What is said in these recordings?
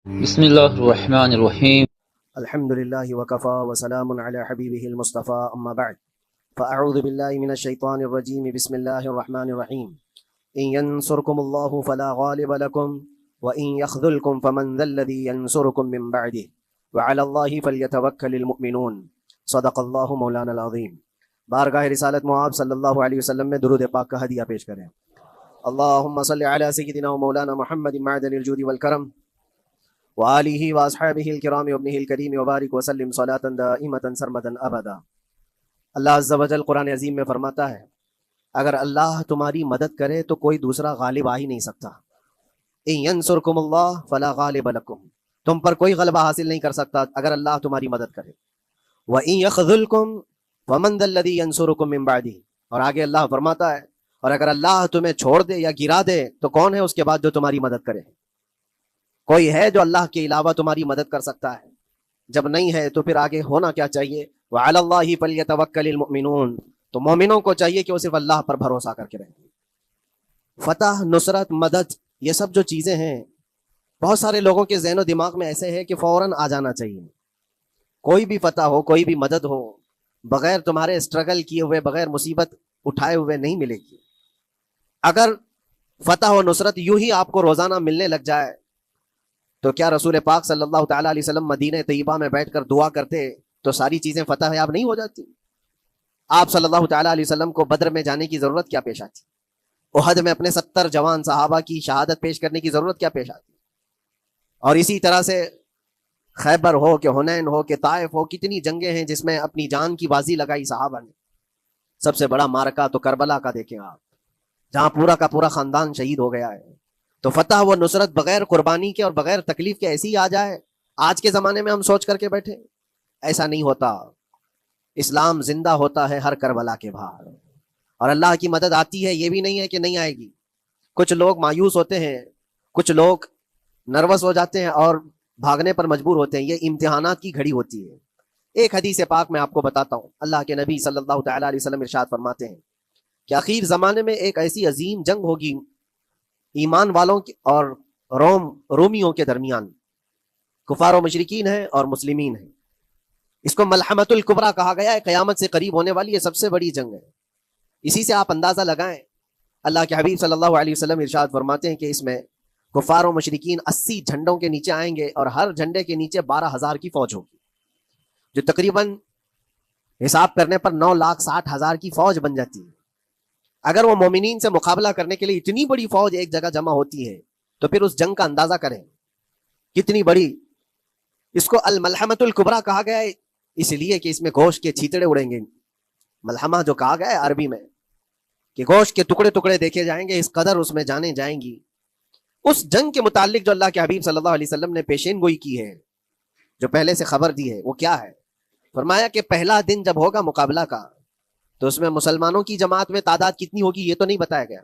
بسم الله الرحمن الرحيم. الحمد لله وكفى وسلام على حبيبه المصطفى أما بعد فأعوذ بالله من الشيطان الرجيم بسم الله الرحمن الرحيم إن ينصركم الله فلا غالب لكم وإن يخذلكم فمن ذا الذي ينصركم من بعده وعلى الله فليتوكل المؤمنون صدق الله مولانا العظيم. بارگاہ رسالت معاب صلی اللہ علیہ وسلم میں درود پاک کا ہدیہ پیش کریں. اللہم صلی علی سیدنا و مولانا محمد معدن الجود والکرم وآلہ واصحابہ الکرام وابنہ الکریم وبارک وسلم صلاۃ دائمۃ سرمدا ابدا. اللہ عز و جل قرآن عظیم میں فرماتا ہے اگر اللہ تمہاری مدد کرے تو کوئی دوسرا غالب آ ہی نہیں سکتا. ان ینصرکم اللہ فلا غالب لکم، تم پر کوئی غلبہ حاصل نہیں کر سکتا اگر اللہ تمہاری مدد کرے. وَإِن يَخْذُلْكُمْ فَمَنْ ذَا الَّذِي يَنصُرُكُم مِّن بَعْدِهِ، اور آگے اللہ فرماتا ہے اور اگر اللہ تمہیں چھوڑ دے یا گرا دے تو کون ہے اس کے بعد جو تمہاری مدد کرے؟ کوئی ہے جو اللہ کے علاوہ تمہاری مدد کر سکتا ہے؟ جب نہیں ہے تو پھر آگے ہونا کیا چاہیے؟ وَعَلَى اللَّهِ فَلْيَتَوَكَّلِ الْمُؤْمِنُونَ، تو مومنوں کو چاہیے کہ وہ صرف اللہ پر بھروسہ کر کے رہیں. فتح، نصرت، مدد، یہ سب جو چیزیں ہیں بہت سارے لوگوں کے ذہن و دماغ میں ایسے ہے کہ فوراً آ جانا چاہیے. کوئی بھی فتح ہو، کوئی بھی مدد ہو، بغیر تمہارے اسٹرگل کیے ہوئے، بغیر مصیبت اٹھائے ہوئے نہیں ملے گی. اگر فتح و نصرت یوں ہی آپ کو روزانہ ملنے لگ جائے تو کیا رسول پاک صلی اللہ تعالیٰ علیہ وسلم مدینہ طیبہ میں بیٹھ کر دعا کرتے تو ساری چیزیں فتح یاب نہیں ہو جاتی؟ آپ صلی اللہ تعالیٰ علیہ وسلم کو بدر میں جانے کی ضرورت کیا پیش آتی؟ احد میں اپنے 70 جوان صحابہ کی شہادت پیش کرنے کی ضرورت کیا پیش آتی؟ اور اسی طرح سے خیبر ہو کہ حنین ہو کہ طائف ہو، کتنی جنگیں ہیں جس میں اپنی جان کی بازی لگائی صحابہ نے. سب سے بڑا مارکہ تو کربلا کا دیکھیں آپ، جہاں پورا کا پورا خاندان شہید ہو گیا ہے. تو فتح و نصرت بغیر قربانی کے اور بغیر تکلیف کے ایسی ہی آ جائے؟ آج کے زمانے میں ہم سوچ کر کے بیٹھے، ایسا نہیں ہوتا. اسلام زندہ ہوتا ہے ہر کربلا کے باہر، اور اللہ کی مدد آتی ہے، یہ بھی نہیں ہے کہ نہیں آئے گی. کچھ لوگ مایوس ہوتے ہیں، کچھ لوگ نروس ہو جاتے ہیں اور بھاگنے پر مجبور ہوتے ہیں. یہ امتحانات کی گھڑی ہوتی ہے. ایک حدیث پاک میں آپ کو بتاتا ہوں. اللہ کے نبی صلی اللہ تعالیٰ علیہ وسلم ارشاد فرماتے ہیں کہ آخر زمانے میں ایک ایسی عظیم جنگ ہوگی ایمان والوں اور رومیوں کے درمیان. کفار و مشرکین ہیں اور مسلمین ہیں. اس کو ملحمۃ الکبریٰ کہا گیا ہے. قیامت سے قریب ہونے والی یہ سب سے بڑی جنگ ہے. اسی سے آپ اندازہ لگائیں. اللہ کے حبیب صلی اللہ علیہ وسلم ارشاد فرماتے ہیں کہ اس میں کفار و مشرکین 80 جھنڈوں کے نیچے آئیں گے اور ہر جھنڈے کے نیچے 12,000 کی فوج ہوگی، جو تقریباً حساب کرنے پر 9,60,000 کی فوج بن جاتی ہے. اگر وہ مومنین سے مقابلہ کرنے کے لیے اتنی بڑی فوج ایک جگہ جمع ہوتی ہے تو پھر اس جنگ کا اندازہ کریں کتنی بڑی. اس کو الملحمۃ الکبریٰ کہا گیا ہے اس لیے کہ اس میں گوشت کے چھیتڑے اڑیں گے. ملحمہ جو کہا گیا ہے عربی میں کہ گوشت کے ٹکڑے ٹکڑے دیکھے جائیں گے، اس قدر اس میں جانے جائیں گی. اس جنگ کے متعلق جو اللہ کے حبیب صلی اللہ علیہ وسلم نے پیشین گوئی کی ہے، جو پہلے سے خبر دی ہے، وہ کیا ہے؟ فرمایا کہ پہلا دن جب ہوگا مقابلہ کا تو اس میں مسلمانوں کی جماعت میں تعداد کتنی ہوگی یہ تو نہیں بتایا گیا.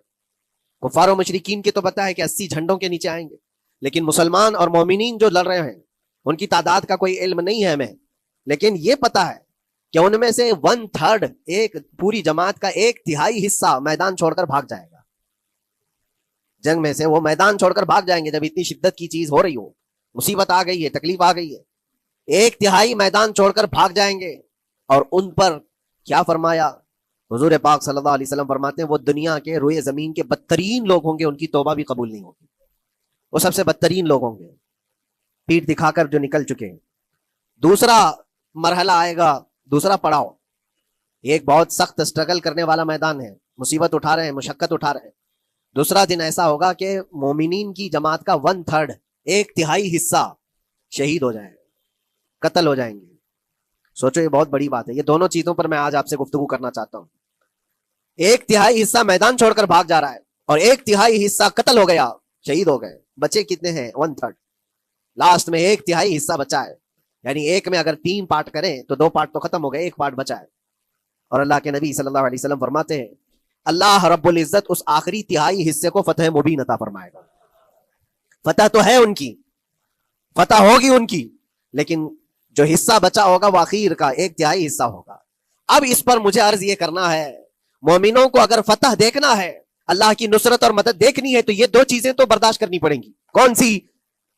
کفار و مشرکین کے تو پتہ ہے کہ 80 جھنڈوں کے نیچے آئیں گے، لیکن مسلمان اور مومنین جو لڑ رہے ہیں ان کی تعداد کا کوئی علم نہیں ہے ہمیں. لیکن یہ پتہ ہے کہ ان میں سے 1/3، ایک پوری جماعت کا 1/3 حصہ میدان چھوڑ کر بھاگ جائے گا. جنگ میں سے وہ میدان چھوڑ کر بھاگ جائیں گے جب اتنی شدت کی چیز ہو رہی ہو، مصیبت آ گئی ہے، تکلیف آ گئی ہے. 1/3 میدان چھوڑ کر بھاگ جائیں گے. اور ان پر کیا فرمایا حضور پاک صلی اللہ علیہ وسلم؟ فرماتے ہیں وہ دنیا کے روئے زمین کے بدترین لوگ ہوں گے، ان کی توبہ بھی قبول نہیں ہوگی. وہ سب سے بدترین لوگ ہوں گے، پیٹ دکھا کر جو نکل چکے ہیں. دوسرا مرحلہ آئے گا، دوسرا پڑاؤ. ایک بہت سخت اسٹرگل کرنے والا میدان ہے، مصیبت اٹھا رہے ہیں، مشقت اٹھا رہے ہیں. دوسرا دن ایسا ہوگا کہ مومنین کی جماعت کا 1/3، 1/3 حصہ شہید ہو جائے، قتل ہو جائیں گے. سوچو یہ بہت بڑی بات ہے. یہ دونوں چیزوں پر میں آج آپ سے گفتگو کرنا چاہتا ہوں. 1/3 حصہ میدان چھوڑ کر بھاگ جا رہا ہے اور 1/3 حصہ قتل ہو گیا، شہید ہو گئے. بچے کتنے ہیں؟ 1/3. لاسٹ میں 1/3 حصہ بچا ہے. یعنی ایک میں اگر 3 پارٹ کریں تو 2 پارٹ تو ختم ہو گئے، 1 پارٹ بچا ہے. اور اللہ کے نبی صلی اللہ علیہ وسلم فرماتے ہیں اللہ رب العزت اس آخری تہائی حصے کو فتح مبین عطا فرمائے گا. فتح تو ہے ان کی، فتح ہوگی ان کی، لیکن جو حصہ بچا ہوگا وہ آخر کا 1/3 حصہ ہوگا. اب اس پر مجھے عرض یہ کرنا ہے، مومنوں کو اگر فتح دیکھنا ہے، اللہ کی نصرت اور مدد دیکھنی ہے، تو یہ 2 چیزیں تو برداشت کرنی پڑیں گی. کون سی؟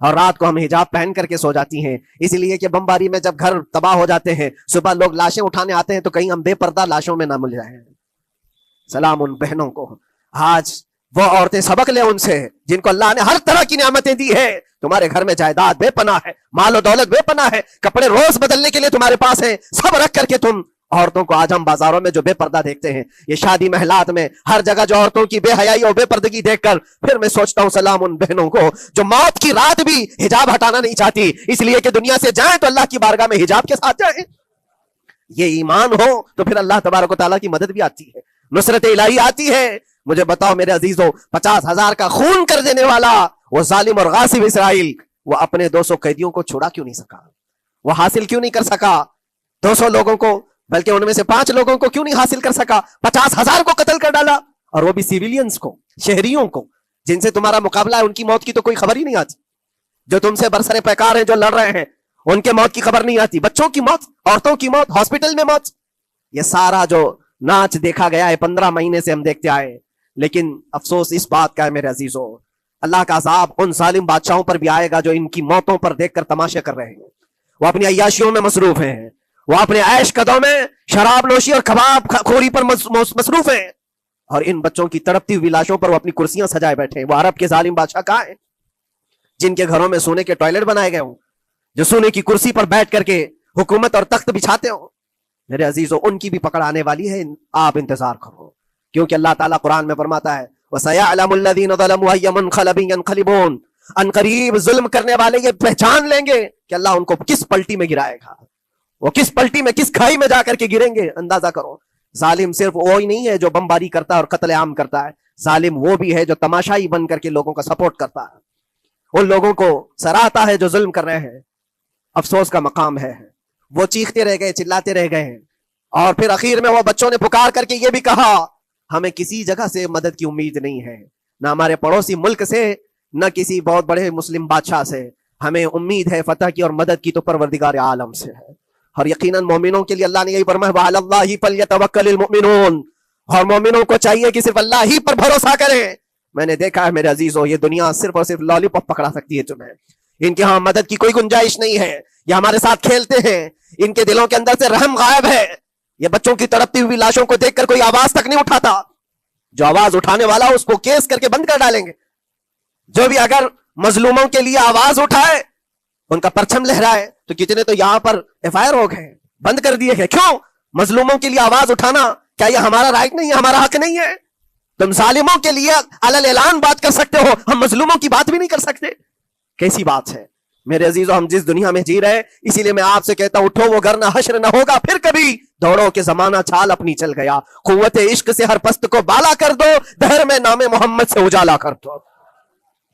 اور رات کو ہم حجاب پہن کر کے سو جاتی ہیں، اس لیے کہ بمباری میں جب گھر تباہ ہو جاتے ہیں، صبح لوگ لاشیں اٹھانے آتے ہیں تو کہیں ہم بے پردہ لاشوں میں نہ مل جائیں۔ سلام ان بہنوں کو، آج وہ عورتیں سبق لیں ان سے جن کو اللہ نے ہر طرح کی نعمتیں دی ہے۔ تمہارے گھر میں جائیداد بے پناہ ہے، مال و دولت بے پناہ ہے، کپڑے روز بدلنے کے لیے تمہارے پاس ہیں، سب رکھ کر کے تم عورتوں کو آج ہم بازاروں میں جو بے پردہ دیکھتے ہیں، یہ شادی محلات میں ہر جگہ جو عورتوں کی بے حیائی اور بے پردگی دیکھ کر پھر میں سوچتا ہوں سلام ان بہنوں کو جو موت کی رات بھی حجاب ہٹانا نہیں چاہتی، اس لیے کہ دنیا سے جائیں تو اللہ کی بارگاہ میں حجاب کے ساتھ جائیں۔ یہ ایمان ہو تو پھر اللہ تبارک و تعالیٰ کی مدد بھی آتی ہے، نصرت الہی آتی ہے۔ مجھے بتاؤ میرے عزیزوں، 50,000 کا خون کر دینے والا وہ ظالم اور غاصب اسرائیل، وہ اپنے 200 قیدیوں کو چھڑا کیوں نہیں سکا؟ وہ حاصل کیوں نہیں کر سکا 200 لوگوں کو، بلکہ ان میں سے 5 لوگوں کو کیوں نہیں حاصل کر سکا؟ 50,000 کو قتل کر ڈالا، اور وہ بھی سیویلینز کو، شہریوں کو جن سے تمہارا مقابلہ ہے، ان کی موت کی تو کوئی خبر ہی نہیں آتی۔ جو تم سے برسر پیکار ہیں، جو لڑ رہے ہیں، ان کے موت کی خبر نہیں آتی۔ بچوں کی موت، عورتوں کی موت، ہاسپٹل میں موت، یہ سارا جو ناچ دیکھا گیا ہے 15 مہینے سے ہم دیکھتے آئے۔ لیکن افسوس اس بات کا ہے میرے عزیزوں، اللہ کا عذاب ان ظالم بادشاہوں پر بھی آئے گا جو ان کی موتوں پر دیکھ کر تماشے کر رہے ہیں۔ وہ اپنی عیاشیوں میں مصروف ہیں، وہ اپنے عیش قدوں میں شراب نوشی اور کباب خوری پر مصروف ہیں، اور ان بچوں کی تڑپتی ہوئی لاشوں پر وہ اپنی کرسیاں سجائے بیٹھے ہیں۔ وہ عرب کے ظالم بادشاہ کہاں ہیں جن کے گھروں میں سونے کے ٹوائلٹ بنائے گئے ہوں، جو سونے کی کرسی پر بیٹھ کر کے حکومت اور تخت بچھاتے ہوں؟ میرے عزیزوں، ان کی بھی پکڑ آنے والی ہے، آپ انتظار کرو، کیونکہ اللہ تعالیٰ قرآن میں فرماتا ہے وَسَيَعْلَمُ الَّذِينَ ظَلَمُوا أَيَّ مُنْقَلَبٍ يَنْقَلِبُونَ، ان قریب ظلم کرنے والے یہ پہچان لیں گے کہ اللہ ان کو کس پلٹی میں گرائے گا، وہ کس پلٹی میں، کس کھائی میں جا کر کے گریں گے۔ اندازہ کرو، ظالم صرف وہی نہیں ہے جو بمباری کرتا ہے اور قتل عام کرتا ہے، ظالم وہ بھی ہے جو تماشائی بن کر کے لوگوں کا سپورٹ کرتا ہے، ان لوگوں کو سراہتا ہے جو ظلم کر رہے ہیں۔ افسوس کا مقام ہے، وہ چیختے رہ گئے، چلاتے رہ گئے ہیں، اور پھر اخیر میں وہ بچوں نے پکار کر کے یہ بھی کہا ہمیں کسی جگہ سے مدد کی امید نہیں ہے، نہ ہمارے پڑوسی ملک سے، نہ کسی بہت بڑے مسلم بادشاہ سے، ہمیں امید ہے فتح کی اور مدد کی تو پروردگار عالم سے ہے۔ اور یقیناً مومنوں کے لیے اللہ نے یہی فرمایا وَعَلَى اللَّهِ فَلْيَتَوَكَّلِ الْمُؤْمِنُونَ، اور مومنوں کو چاہیے کہ صرف اللہ ہی پر بھروسہ کریں۔ میں نے دیکھا ہے میرے عزیزوں، یہ دنیا صرف اور صرف لالی پاپ پکڑا سکتی ہے تمہیں، ان کے ہاں مدد کی کوئی گنجائش نہیں ہے، یہ ہمارے ساتھ کھیلتے ہیں، ان کے دلوں کے اندر سے رحم غائب ہے۔ یہ بچوں کی تڑپتی ہوئی لاشوں کو دیکھ کر کوئی آواز تک نہیں اٹھاتا، جو آواز اٹھانے والا اس کو کیس کر کے بند کر ڈالیں گے۔ جو بھی اگر مظلوموں کے لیے آواز اٹھائے، ان کا پرچم لہرائے، تو کتنے تو یہاں پر FIR ہو گئے، بند کر دیے گئے۔ کیوں؟ مظلوموں کے لیے آواز اٹھانا کیا یہ ہمارا رائٹ نہیں ہے، ہمارا حق نہیں ہے؟ تم ظالموں کے لیے علل اعلان بات کر سکتے ہو، ہم مظلوموں کی بات بھی نہیں کر سکتے؟ کیسی بات ہے میرے عزیزو؟ ہم جس دنیا میں جی رہے، اسی لیے میں آپ سے کہتا ہوں اٹھو، وہ گھر نہ حشر نہ ہوگا پھر کبھی، دوڑو کہ زمانہ چال اپنی چل گیا، قوت عشق سے ہر پست کو بالا کر دو، دہر میں نام محمد سے اجالا کر دو۔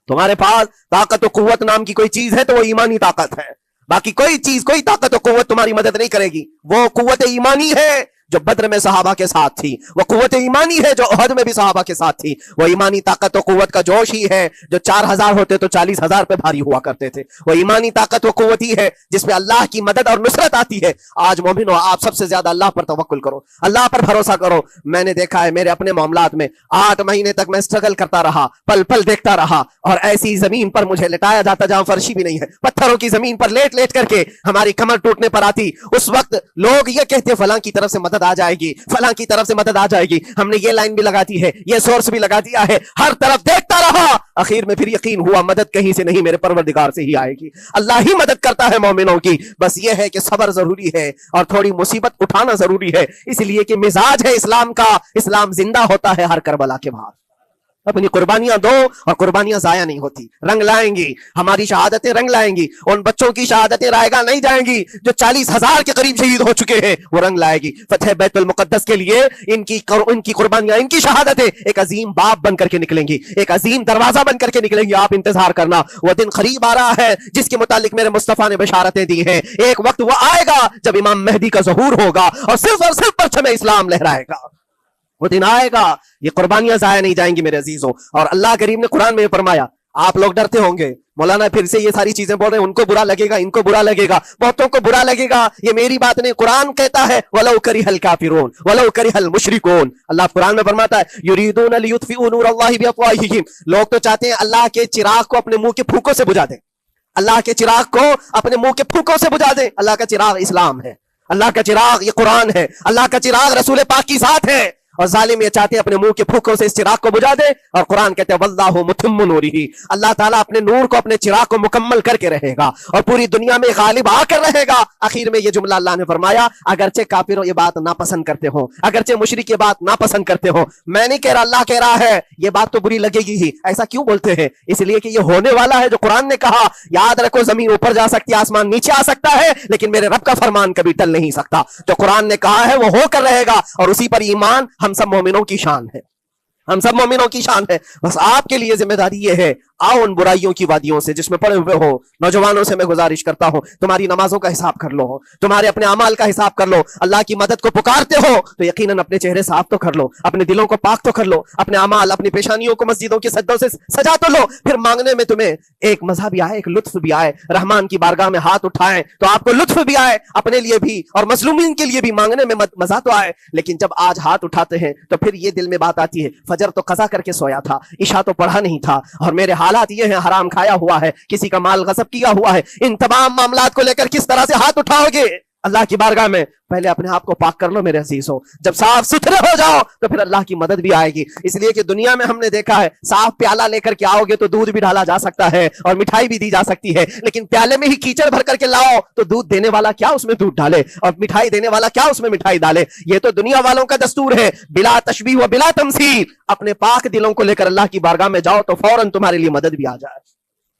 تمہارے پاس طاقت و قوت نام کی کوئی چیز ہے تو وہ ایمانی طاقت ہے، باقی کوئی چیز، کوئی طاقت و قوت تمہاری مدد نہیں کرے گی۔ وہ قوت ایمانی ہے جو بدر میں صحابہ کے ساتھ تھی، وہ قوت ایمانی ہے جو احد میں بھی صحابہ کے ساتھ تھی، وہ ایمانی طاقت و قوت کا جوش ہی ہے جو 4,000 ہوتے تو 40,000 پہ بھاری ہوا کرتے تھے، وہ ایمانی طاقت و قوت ہی ہے جس پہ اللہ کی مدد اور نصرت آتی ہے۔ آج مومنو، آپ سب سے زیادہ اللہ پر توکل کرو، اللہ پر بھروسہ کرو۔ میں نے دیکھا ہے میرے اپنے معاملات میں 8 مہینے تک میں اسٹرگل کرتا رہا، پل پل دیکھتا رہا، اور ایسی زمین پر مجھے لٹایا جاتا جہاں فرشی بھی نہیں ہے، پتھروں کی زمین پر لیٹ لیٹ کر کے ہماری کمر ٹوٹنے پر آتی۔ اس وقت لوگ یہ کہتے فلاں کی طرف سے مدد آ جائے گی، فلاں کی طرف سے مدد آ جائے گی، ہم نے یہ لائن بھی لگا دی ہے، یہ سورس بھی لگا دیا ہے، ہر طرف دیکھتا رہا، آخر میں پھر یقین ہوا مدد کہیں سے نہیں، میرے پروردگار سے ہی آئے گی۔ اللہ ہی مدد کرتا ہے مومنوں کی، بس یہ ہے کہ صبر ضروری ہے اور تھوڑی مصیبت اٹھانا ضروری ہے، اس لیے کہ مزاج ہے اسلام کا، اسلام زندہ ہوتا ہے ہر کربلا کے بعد۔ اپنی قربانیاں دو اور قربانیاں ضائع نہیں ہوتی، رنگ لائیں گی، ہماری شہادتیں رنگ لائیں گی، ان بچوں کی شہادتیں رائے گاہ نہیں جائیں گی جو 40,000 کے قریب شہید ہو چکے ہیں، وہ رنگ لائے گی۔ فتح بیت المقدس کے لیے ان کی قربانیاں، ان کی شہادتیں ایک عظیم باب بن کر کے نکلیں گی، ایک عظیم دروازہ بن کر کے نکلیں گی۔ آپ انتظار کرنا، وہ دن قریب آ رہا ہے جس کے متعلق میرے مصطفیٰ نے بشارتیں دی ہیں۔ ایک وقت وہ آئے گا جب امام مہدی کا ظہور ہوگا اور صرف پرچم اسلام لہرائے گا، وہ دن آئے گا، یہ قربانیاں ضائع نہیں جائیں گی میرے عزیزوں۔ اور اللہ کریم نے قرآن میں فرمایا، آپ لوگ ڈرتے ہوں گے مولانا پھر سے یہ ساری چیزیں بول رہے ہیں، ان کو برا لگے گا، ان کو برا لگے گا، بہتوں کو برا لگے گا، یہ میری بات نہیں، قرآن کہتا ہے وَلَوْ كَرِهَ الْكَافِرُونَ وَلَوْ كَرِهَ الْمُشْرِكُونَ۔ اللہ قرآن میں فرماتا ہے يُرِيدُونَ لِيُطْفِئُوا نُورَ اللَّهِ بِأَفْوَاهِهِمْ، لوگ تو چاہتے ہیں اللہ کے چراغ کو اپنے منہ کے پھونکوں سے بجھا دیں، اللہ کے چراغ کو اپنے منہ کے پھوکوں سے بجھا دیں۔ اللہ کا چراغ اسلام ہے، اللہ کا چراغ یہ قرآن ہے، اللہ کا چراغ رسول پاک کی ذات ہے، اور ظالم یہ چاہتے ہیں اپنے منہ کے پھوکوں سے اس چراغ کو بجھا دے، اور قرآن کہتے ہیں واللہ متم نورہ، اللہ تعالیٰ اپنے نور کو اپنے چراغ کو مکمل کر کے رہے گا اور پوری دنیا میں غالب آ کر رہے گا۔ آخر میں یہ جملہ اللہ نے فرمایا، اگرچہ کافر یہ بات ناپسند کرتے ہوں، اگرچہ مشرک یہ بات ناپسند کرتے ہوں، میں نہیں کہہ رہا، اللہ کہہ رہا ہے، یہ بات تو بری لگے گی ہی۔ ایسا کیوں بولتے ہیں؟ اس لیے کہ یہ ہونے والا ہے جو قرآن نے کہا۔ یاد رکھو، زمین اوپر جا سکتی ہے، آسمان نیچے آ سکتا ہے، لیکن میرے رب کا فرمان کبھی ٹل نہیں سکتا۔ جو قرآن نے کہا ہے وہ ہو کر رہے گا، اور اسی پر ایمان ہم سب مومنوں کی شان ہے، ہم سب مومنوں کی شان ہے۔ بس آپ کے لیے ذمہ داری یہ ہے، آؤ ان برائیوں کی وادیوں سے جس میں پڑے ہوئے ہو، نوجوانوں سے میں گزارش کرتا ہوں، تمہاری نمازوں کا حساب کر لو، تمہارے اپنے اعمال کا حساب کر لو۔ اللہ کی مدد کو پکارتے ہو تو یقیناً اپنے چہرے صاف تو کر لو، اپنے دلوں کو پاک تو کر لو، اپنے اعمال، اپنی پیشانیوں کو مسجدوں کے سجدوں سے سجا تو لو۔ پھر مانگنے میں تمہیں ایک مزہ بھی آئے، ایک لطف بھی آئے، رحمان کی بارگاہ میں ہاتھ اٹھائیں تو آپ کو لطف بھی آئے، اپنے لیے بھی اور مظلومین کے لیے بھی مانگنے میں مزہ تو آئے۔ لیکن جب آج ہاتھ اٹھاتے ہیں تو پھر یہ دل میں بات آتی ہے، فجر تو قضا کر کے سویا تھا، عشاء تو پڑھا نہیں تھا، اور میرے حالات یہ ہیں، حرام کھایا ہوا ہے، کسی کا مال غصب کیا ہوا ہے۔ ان تمام معاملات کو لے کر کس طرح سے ہاتھ اٹھاؤ گے اللہ کی بارگاہ میں؟ پہلے اپنے آپ کو پاک کر لو میرے عزیزوں، جب صاف ستھرے ہو جاؤ تو پھر اللہ کی مدد بھی آئے گی۔ اس لیے کہ دنیا میں ہم نے دیکھا ہے، صاف پیالہ لے کر کے آؤ گے تو دودھ بھی ڈالا جا سکتا ہے اور مٹھائی بھی دی جا سکتی ہے، لیکن پیالے میں ہی کیچڑ بھر کر کے لاؤ تو دودھ دینے والا کیا اس میں دودھ ڈالے اور مٹھائی دینے والا کیا اس میں مٹھائی ڈالے؟ یہ تو دنیا والوں کا دستور ہے، بلا تشبیہ و بلا تمثیل۔ اپنے پاک دلوں کو لے کر اللہ کی بارگاہ میں جاؤ تو فوراً تمہارے لیے مدد بھی آ جائے،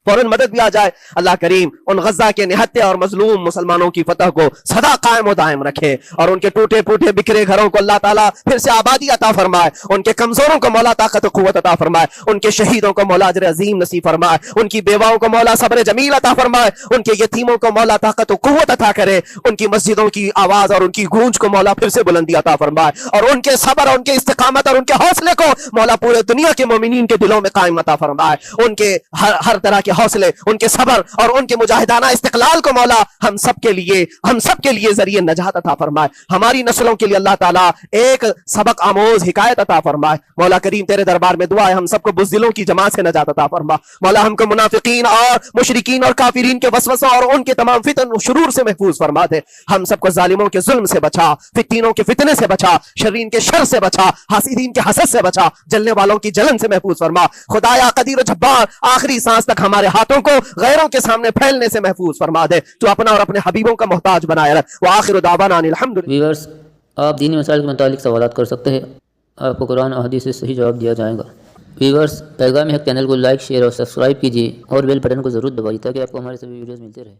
فوراً مدد بھی آ جائے۔ اللہ کریم ان غزہ کے نہتے اور مظلوم مسلمانوں کی فتح کو سدا قائم و دائم رکھے، اور ان کے ٹوٹے پھوٹے بکھرے گھروں کو اللہ تعالیٰ پھر سے آبادی عطا فرمائے، ان کے کمزوروں کو مولا طاقت و قوت عطا فرمائے، ان کے شہیدوں کو مولا اجر عظیم نصیب فرمائے، ان کی بیواؤں کو مولا صبر جمیل عطا فرمائے، ان کے یتیموں کو مولا طاقت و قوت عطا کرے، ان کی مسجدوں کی آواز اور ان کی گونج کو مولا پھر سے بلندی عطا فرمائے، اور ان کے صبر اور ان کے استقامت اور ان کے حوصلے کو مولا پورے دنیا کے مومنین کے دلوں میں قائم عطا فرمائے، ان کے ہر طرح کے حوصلے، ان کے صبر اور ان کے مجاہدانہ استقلال کو مولا ہم سب کے لیے ذریعے نجات عطا فرمائے۔ ہماری نسلوں کے لیے اللہ تعالیٰ ایک سبق آموز حکایت عطا فرمائے۔ مولا کریم تیرے دربار میں دعا ہے، ہم سب کو بزدلوں کی جماعت سے نجات عطا فرما۔ مولا ہم کو منافقین اور مشرکین اور کافرین کے وسوسوں اور ان کے تمام فتن و شرور سے محفوظ فرما دے۔ ہم سب کو ظالموں کے ظلم سے بچا، فتنوں کے فتنے سے بچا، شرین کے شر سے بچا، حاسدین کے حسد سے بچا، جلنے والوں کی جلن سے محفوظ فرما۔ خدایا قدیر و جبار، آخری سانس تک ہمارے ہاتھوں کو غیروں کے سامنے پھیلنے سے محفوظ فرما دے، تو اپنا اور اپنے حبیبوں کا محتاج بنائے رکھ۔ وآخر دعوانا ان الحمدللہ۔ ویورز، آپ دینی مسائل کے متعلق سوالات کر سکتے ہیں، آپ کو قرآن اور حدیث سے صحیح جواب دیا جائے گا۔ ویورز، پیغام حق چینل کو لائک، شیئر اور سبسکرائب کیجیے، اور بیل بٹن کو ضرور دبائیے تاکہ آپ کو ہمارے سبھی ویڈیوز ملتے رہے۔